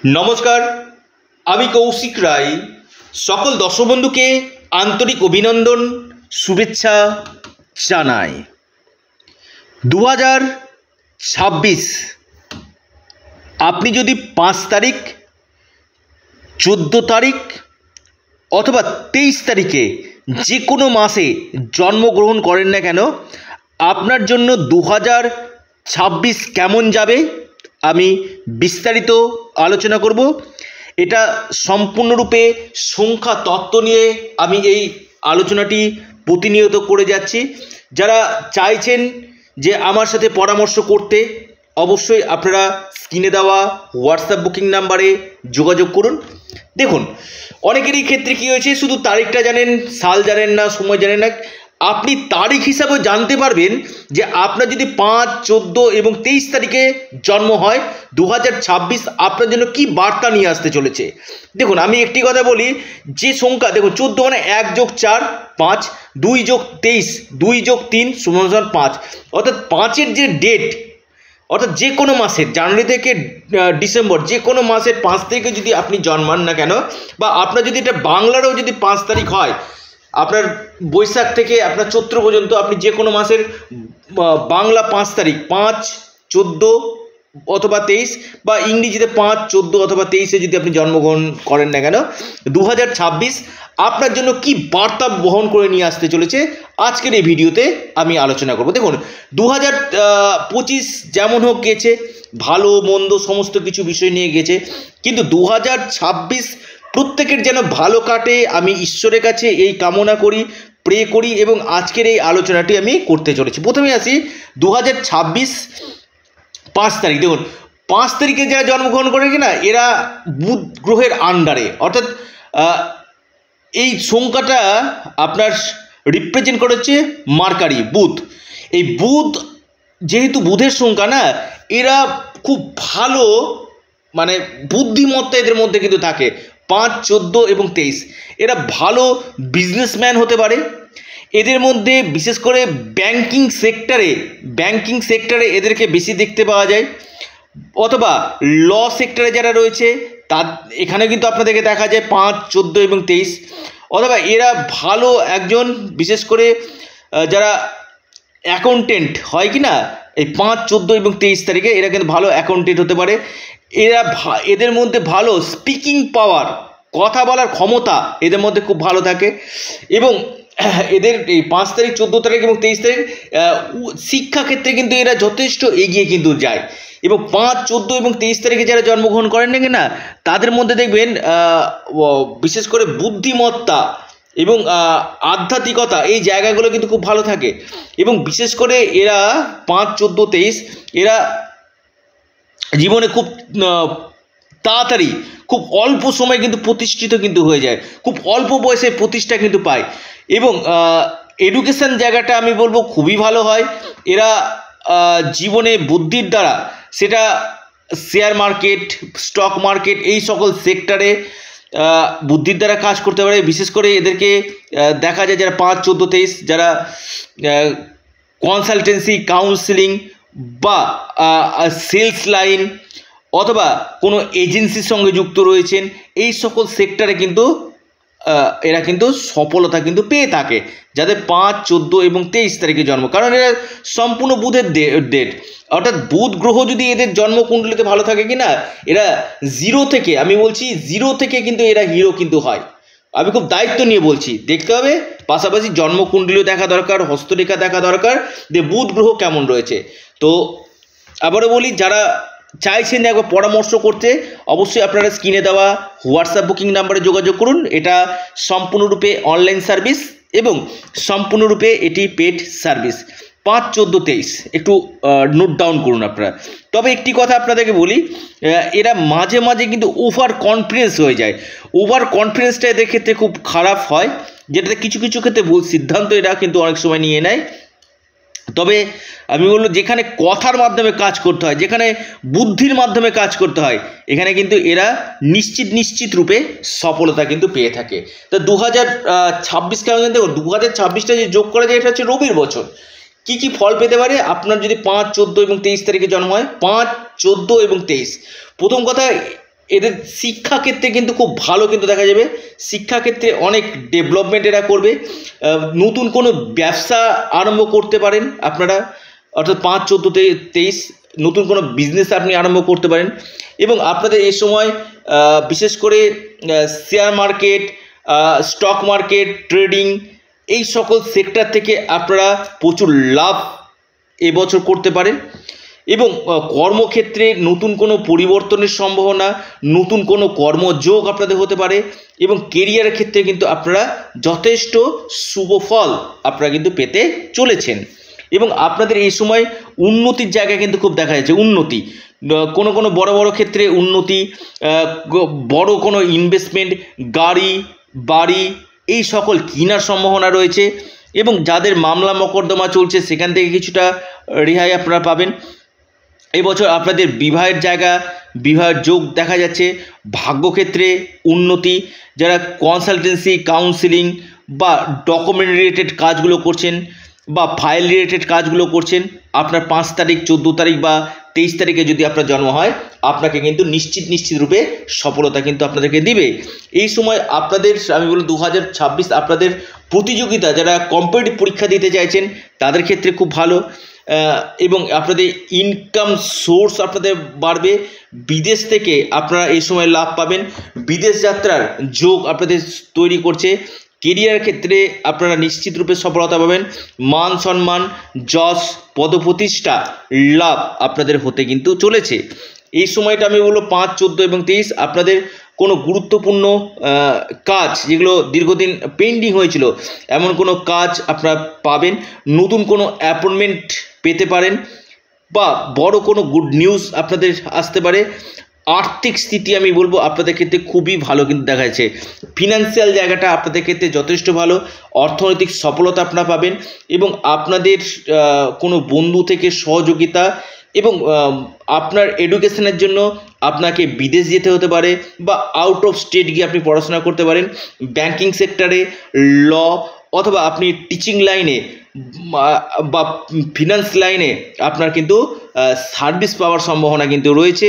नमस्कार আমি কৌশিক রায় সকল দর্শক বন্ধুকে আন্তরিক অভিনন্দন শুভেচ্ছা জানাই। 2026 আপনি যদি 5 তারিখ 14 তারিখ অথবা 23 তারিখে যে কোনো মাসে জন্মগ্রহণ করেন না কেন, আপনার জন্য 2026 কেমন যাবে আমি বিস্তারিত আলোচনা করব। এটা সম্পূর্ণরূপে সংখ্যা তত্ত্ব নিয়ে আমি এই আলোচনাটি প্রতিনিয়ত করে যাচ্ছি। যারা চাইছেন যে আমার সাথে পরামর্শ করতে, অবশ্যই আপনারা স্ক্রিনে দেওয়া হোয়াটসঅ্যাপ বুকিং নাম্বারে যোগাযোগ করুন। দেখুন, অনেকেরই ক্ষেত্রে কী হয়েছে, শুধু তারিখটা জানেন, সাল জানেন না, সময় জানেন না। আপনি তারিখ হিসাবে জানতে পারবেন যে আপনার যদি 5, 14 এবং 23 তারিখে জন্ম হয়, 2026 আপনার জন্য কি বার্তা নিয়ে আসতে চলেছে। দেখুন, আমি একটি কথা বলি, যে সংখ্যা দেখুন 14 মানে 1 + 4 5, 2 + 23 2 + 3 = 5, অর্থাৎ 5-এর যে ডেট, অর্থাৎ যে কোনো মাসের জানুয়ারি থেকে ডিসেম্বর যে কোনো মাসের 5 তারিখে যদি আপনি জন্মান না কেন, বা আপনার যদি এটা বাংলারও যদি 5 তারিখ হয়, আপনার বৈশাখ থেকে আপনার চৈত্র পর্যন্ত আপনি যে কোনো মাসের বাংলা 5 তারিখ 5, 14 অথবা 23 বা ইংরেজিতে 5, 14 অথবা 23-এ যদি আপনি জন্মগ্রহণ করেন না কেন, 2026 আপনার জন্য কি বার্তা বহন করে নিয়ে আসতে চলেছে আজকের এই ভিডিওতে আমি আলোচনা করব। দেখুন, 2025 যেমন হোক গেছে, ভালো মন্দ সমস্ত কিছু বিষয় নিয়ে গেছে, কিন্তু 2026 প্রত্যেকের যেন ভালো কাটে আমি ঈশ্বরের কাছে এই কামনা করি, প্রে করি, এবং আজকের এই আলোচনাটি আমি করতে চলেছি। প্রথমে আসি 2026 5 তারিখ। দেখুন, 5 তারিখে যারা জন্মগ্রহণ করে কিনা, এরা বুধ গ্রহের আন্ডারে, অর্থাৎ এই সংখ্যাটা আপনার রিপ্রেজেন্ট করেছে মার্কারি, বুধ। এই বুধ যেহেতু বুধের সংখ্যা না, এরা খুব ভালো, মানে বুদ্ধিমত্তা এদের মধ্যে কিন্তু থাকে। 5, 14 এবং 23 এরা ভালো বিজনেসম্যান হতে পারে। এদের মধ্যে বিশেষ করে ব্যাংকিং সেক্টরে এদেরকে বেশি দেখতে পাওয়া যায়, অথবা ল সেক্টরে যারা রয়েছে তার এখানে কিন্তু আপনাদেরকে দেখা যায় 5, 14 এবং 23। অথবা এরা ভালো একজন, বিশেষ করে যারা অ্যাকাউন্টেন্ট হয় কি না, এই 5, 14 এবং 23 তারিখে এরা কিন্তু ভালো অ্যাকাউন্টেন্ট হতে পারে। এদের মধ্যে ভালো স্পিকিং পাওয়ার, কথা বলার ক্ষমতা এদের মধ্যে খুব ভালো থাকে। এবং এদের এই 5 তারিখ, 14 তারিখ এবং 23 তারিখ শিক্ষাক্ষেত্রে কিন্তু এরা যথেষ্ট এগিয়ে কিন্তু যায়। এবং 5, 14 এবং 23 তারিখে যারা জন্মগ্রহণ করেন না, তাদের মধ্যে দেখবেন বিশেষ করে বুদ্ধিমত্তা এবং আধ্যাত্মিকতা এই জায়গাগুলো কিন্তু খুব ভালো থাকে। এবং বিশেষ করে এরা 5, 14, 23 এরা জীবনে খুব তাড়াতাড়ি, খুব অল্প সময় কিন্তু প্রতিষ্ঠিত কিন্তু হয়ে যায়, খুব অল্প বয়সে প্রতিষ্ঠা কিন্তু পায়। এবং এডুকেশন জায়গাটা আমি বলবো খুবই ভালো হয়। এরা জীবনে বুদ্ধির দ্বারা, সেটা শেয়ার মার্কেট, স্টক মার্কেট, এই সকল সেক্টরে বুদ্ধির দ্বারা কাজ করতে পারে। বিশেষ করে এদেরকে দেখা যায় যারা 5, 14, 23 যারা কনসালটেন্সি, কাউন্সিলিং বা সেলস লাইন অথবা কোনো এজেন্সির সঙ্গে যুক্ত রয়েছেন, এই সকল সেক্টরে কিন্তু এরা কিন্তু সফলতা কিন্তু পেয়ে থাকে যাদের 5, 14 এবং 23 তারিখে জন্ম। কারণ এরা সম্পূর্ণ বুধের ডেট, অর্থাৎ বুধ গ্রহ যদি এদের জন্মকুণ্ডলিতে ভালো থাকে কিনা, এরা জিরো থেকে, আমি বলছি জিরো থেকে কিন্তু এরা হিরো কিন্তু হয়। আমি খুব দায়িত্ব নিয়ে বলছি, দেখতে হবে, পাশাপাশি জন্মকুণ্ডলীও দেখা দরকার, হস্তরেখা দেখা দরকার যে বুধ গ্রহ কেমন রয়েছে। তো আবারও বলি, যারা চাইছেন একবার পরামর্শ করতে, অবশ্যই আপনারা স্ক্রিনে দেওয়া হোয়াটসঅ্যাপ বুকিং নাম্বারে যোগাযোগ করুন। এটা সম্পূর্ণরূপে অনলাইন সার্ভিস এবং সম্পূর্ণরূপে এটি পেড সার্ভিস। 5, 14, 23 একটু নোট ডাউন করুন আপনারা। তবে একটি কথা আপনাদেরকে বলি, এরা মাঝে মাঝে কিন্তু ওভার কনফিডেন্স হয়ে যায়। ওভার কনফিডেন্সটা এদের ক্ষেত্রে খুব খারাপ হয়, যেটাতে কিছু কিছু ক্ষেত্রে ভুল সিদ্ধান্ত এরা কিন্তু অনেক সময় নিয়ে নেয়। তবে আমি বলবো, যেখানে কথার মাধ্যমে কাজ করতে হয়, যেখানে বুদ্ধির মাধ্যমে কাজ করতে হয়, এখানে কিন্তু এরা নিশ্চিত রূপে সফলতা কিন্তু পেয়ে থাকে। তো 2026 কেমন দেখো, 2026টা যে যোগ করা যায়, এটা হচ্ছে রবির বছর। কি কি ফল পেতে পারে আপনার যদি 5, 14 এবং 23 তারিখে জন্ম হয়? 5, 14 এবং 23, প্রথম কথা এদের শিক্ষাক্ষেত্রে কিন্তু খুব ভালো কিন্তু দেখা যাবে, শিক্ষাক্ষেত্রে অনেক ডেভেলপমেন্ট এরা করবে। নতুন কোনো ব্যবসা আরম্ভ করতে পারেন আপনারা, অর্থাৎ 5-14-23 নতুন কোনো বিজনেস আপনি আরম্ভ করতে পারেন। এবং আপনাদের এই সময় বিশেষ করে share market, stock market, trading এই সকল সেক্টর থেকে আপনারা প্রচুর লাভ এবছর করতে পারেন। এবং কর্মক্ষেত্রে নতুন কোনো পরিবর্তনের সম্ভাবনা, নতুন কোনো কর্মযোগ আপনাদের হতে পারে। এবং কেরিয়ারের ক্ষেত্রে কিন্তু আপনারা যথেষ্ট শুভ ফল আপনারা কিন্তু পেতে চলেছেন। এবং আপনাদের এই সময় উন্নতির জায়গা কিন্তু খুব দেখা যাচ্ছে, উন্নতি কোনো কোনো বড় বড় ক্ষেত্রে উন্নতি, বড় কোনো ইনভেস্টমেন্ট, গাড়ি বাড়ি এই সকল কেনার সম্ভাবনা রয়েছে। এবং যাদের মামলা মকদ্দমা চলছে সেখান থেকে কিছুটা রেহাই আপনারা পাবেন। এবছর আপনাদের বিবাহের জায়গা, বিবাহের যোগ দেখা যাচ্ছে। ভাগ্যক্ষেত্রে উন্নতি, যারা কনসালটেন্সি, কাউন্সিলিং বা ডকুমেন্ট রিলেটেড কাজগুলো করছেন বা ফাইল রিলেটেড কাজগুলো করছেন, আপনার 5 তারিখ, 14 তারিখ বা 23 তারিখে যদি আপনার জন্ম হয়, আপনাকে কিন্তু নিশ্চিত রূপে সফলতা কিন্তু আপনাদেরকে দিবে। এই সময় আপনাদের আমি বলি 2026 আপনাদের প্রতিযোগিতা, যারা কম্পিটিটিভ পরীক্ষা দিতে চাইছেন তাদের ক্ষেত্রে খুব ভালো। এবং আপনাদের ইনকাম সোর্স আপনাদের বাড়বে, বিদেশ থেকে আপনারা এই সময় লাভ পাবেন, বিদেশ যাত্রার যোগ আপনাদের তৈরি করছে। কেরিয়ার ক্ষেত্রে আপনারা নিশ্চিত রূপে সফলতা পাবেন, মান সম্মান, যশ, পদপ্রতিষ্ঠা লাভ আপনাদের হতে কিন্তু চলেছে। এই সময়টা আমি বলবো 5, 14 এবং 23 আপনাদের কোনো গুরুত্বপূর্ণ কাজ যেগুলো দীর্ঘদিন পেন্ডিং হয়েছিল এমন কোনো কাজ আপনারা পাবেন, নতুন কোনো অ্যাপয়েন্টমেন্ট পেতে পারেন বা বড় কোনো গুড নিউজ আপনাদের আসতে পারে। আর্থিক স্থিতি আমি বলবো আপনাদের ক্ষেত্রে খুবই ভালো কিন্তু দেখা যাচ্ছে, ফিনান্সিয়াল জায়গাটা আপনাদের ক্ষেত্রে যথেষ্ট ভালো, অর্থনৈতিক সফলতা আপনারা পাবেন। এবং আপনাদের কোনো বন্ধু থেকে সহযোগিতা এবং আপনার এডুকেশনের জন্য আপনাকে বিদেশ যেতে হতে পারে বা আউট অফ স্টেট গিয়ে আপনি পড়াশোনা করতে পারেন। ব্যাংকিং সেক্টরে, ল অথবা আপনি টিচিং লাইনে বা ফিনান্স লাইনে আপনার কিন্তু সার্ভিস পাওয়ার সম্ভাবনা কিন্তু রয়েছে।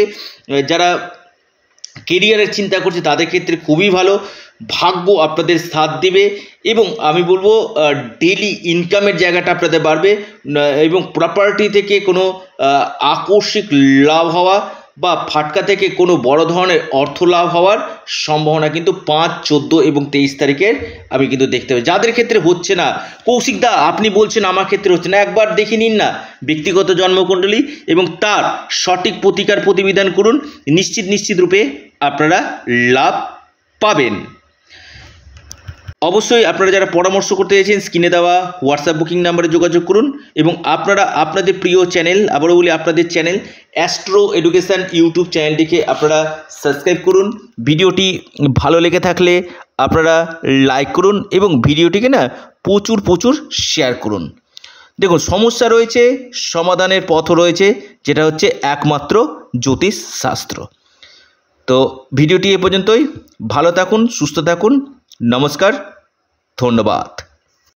যারা কেরিয়ারের চিন্তা করছে তাদের ক্ষেত্রে খুবই ভালো, ভাগ্য আপনাদের সাথ দিবে। এবং আমি বলবো ডেইলি ইনকামের জায়গাটা আপনাদের বাড়বে এবং প্রপার্টি থেকে কোনো আকস্মিক লাভ হওয়া বা ফাটকা থেকে কোনো বড় ধরনের অর্থ লাভ হওয়ার সম্ভাবনা কিন্তু 5, 14 এবং 23 তারিখের আমি কিন্তু দেখতে পাই। যাদের ক্ষেত্রে হচ্ছে না, কৌশিক দা আপনি বলছেন আমার ক্ষেত্রে হচ্ছে না, একবার দেখে নিন না ব্যক্তিগত জন্মকুণ্ডলী এবং তার সঠিক প্রতিকার প্রতিবিধান করুন, নিশ্চিত রূপে আপনারা লাভ পাবেন। অবশ্যই আপনারা যারা পরামর্শ করতে চাইছেন স্ক্রিনে দেওয়া হোয়াটসঅ্যাপ বুকিং নাম্বারে যোগাযোগ করুন। এবং আপনারা আপনাদের প্রিয় চ্যানেল, আবারও বলি আপনাদের চ্যানেল অ্যাস্ট্রো এডুকেশান ইউটিউব চ্যানেলটিকে আপনারা সাবস্ক্রাইব করুন। ভিডিওটি ভালো লেগে থাকলে আপনারা লাইক করুন এবং ভিডিওটিকে না প্রচুর শেয়ার করুন। দেখুন, সমস্যা রয়েছে, সমাধানের পথও রয়েছে, যেটা হচ্ছে একমাত্র জ্যোতিষ শাস্ত্র। তো ভিডিওটি এ পর্যন্তই, ভালো থাকুন, সুস্থ থাকুন, নমস্কার, ধন্যবাদ।